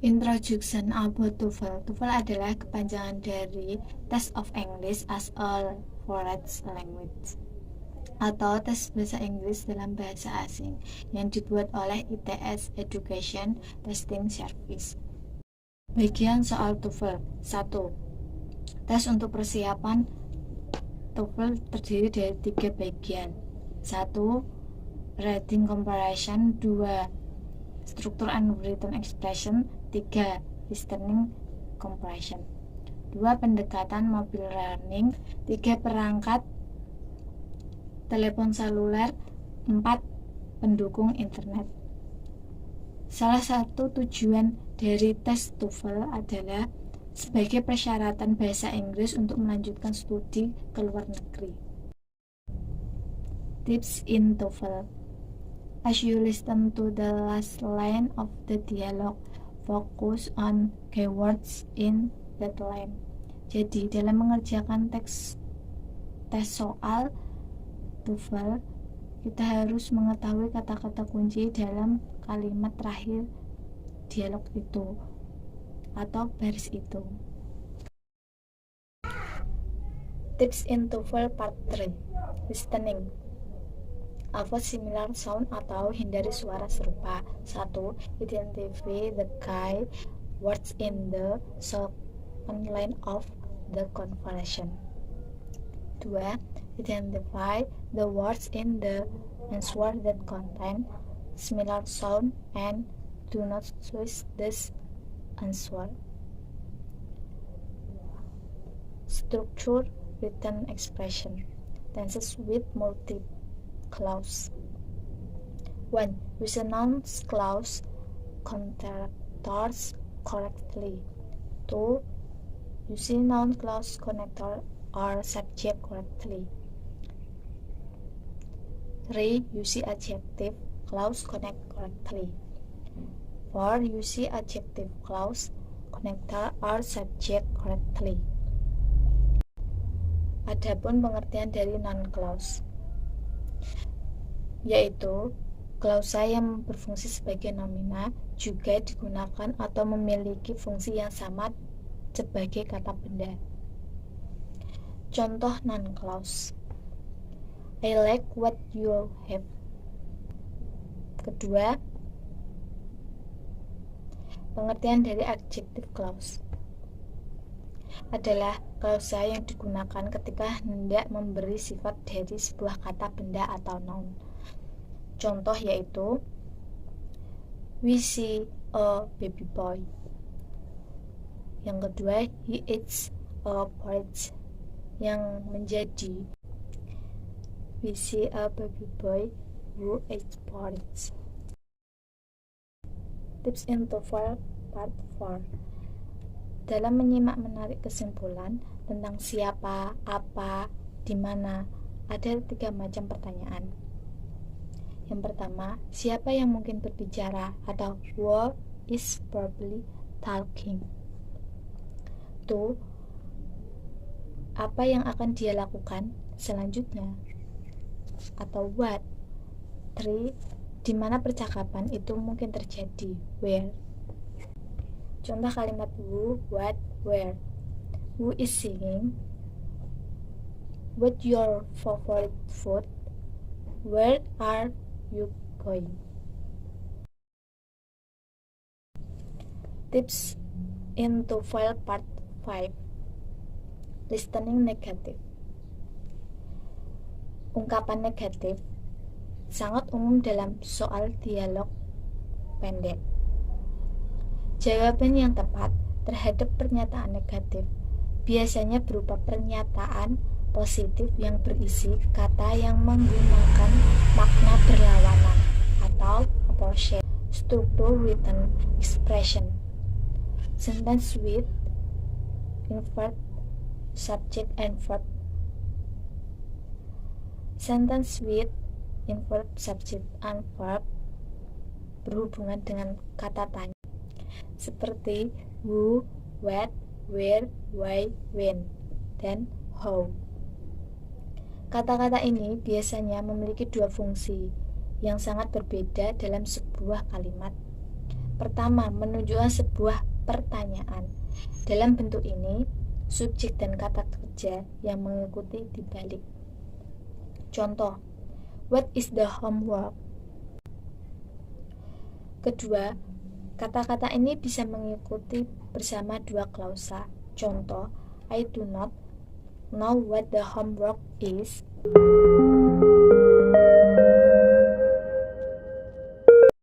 Introduction about TOEFL. TOEFL adalah kepanjangan dari Test of English as a Foreign Language atau tes bahasa Inggris dalam bahasa asing yang dibuat oleh ITS Education Testing Service. Bagian soal TOEFL. 1. Tes untuk persiapan TOEFL terdiri dari 3 bagian. 1. Reading Comprehension. 2. Struktur and Written Expression. 3. Listening Comprehension. 2. Pendekatan Mobile Learning. 3. Perangkat telepon seluler. 4. Pendukung internet. Salah satu tujuan dari tes TOEFL adalah sebagai persyaratan bahasa Inggris untuk melanjutkan studi ke luar negeri. Tips in TOEFL. As you listen to the last line of the dialogue, focus on keywords in that line. Jadi, dalam mengerjakan tes soal TOEFL, kita harus mengetahui kata-kata kunci dalam kalimat terakhir dialog itu atau baris itu. Tips in TOEFL part 3. Listening. Avoid similar sound atau hindari suara serupa. 1. Identify the key words in the second line of the conversation. 2. Identify the words in the answer that contain similar sound and do not choose this answer. Structure written expression. Tenses with multiple clause. 1. Use nouns clause connectors correctly. 2. Use noun clause connector or subject correctly. 3. Use adjective clause connect correctly. 4. Use adjective clause connector or subject correctly. Adapun pengertian dari noun clause, yaitu klausa yang berfungsi sebagai nomina juga digunakan atau memiliki fungsi yang sama sebagai kata benda. Contoh noun clause. I like what you have. Kedua, pengertian dari adjective clause adalah klausa yang digunakan ketika hendak memberi sifat dari sebuah kata benda atau noun. Contoh yaitu we see a baby boy. Yang kedua, he eats a porridge. Yang menjadi we see a baby boy who eats porridge. Tips in TOEFL part 4. Dalam menyimak menarik kesimpulan tentang siapa, apa, di mana, ada 3 macam pertanyaan. Yang pertama, siapa yang mungkin berbicara atau who is probably talking. 2. Apa yang akan dia lakukan selanjutnya atau what. 3. Di mana percakapan itu mungkin terjadi, where. Contoh kalimat who, what, where. Who is singing? What's your favorite food? Where are you going? Tips in TOEFL part 5. Listening negative. Ungkapan negatif sangat umum dalam soal dialog pendek. Jawaban yang tepat terhadap pernyataan negatif biasanya berupa pernyataan positif yang berisi kata yang menggunakan makna berlawanan atau opposite. Struktur written expression. Sentence with invert subject and verb. Sentence with invert subject and verb berhubungan dengan kata tanya seperti who, what, where, why, when, dan how. Kata-kata ini biasanya memiliki dua fungsi yang sangat berbeda dalam sebuah kalimat. Pertama, menunjukkan sebuah pertanyaan. Dalam bentuk ini, subjek dan kata kerja yang mengikuti dibalik. Contoh, what is the homework? Kedua, kata-kata ini bisa mengikuti bersama dua klausa. Contoh, I do not know what the homework is.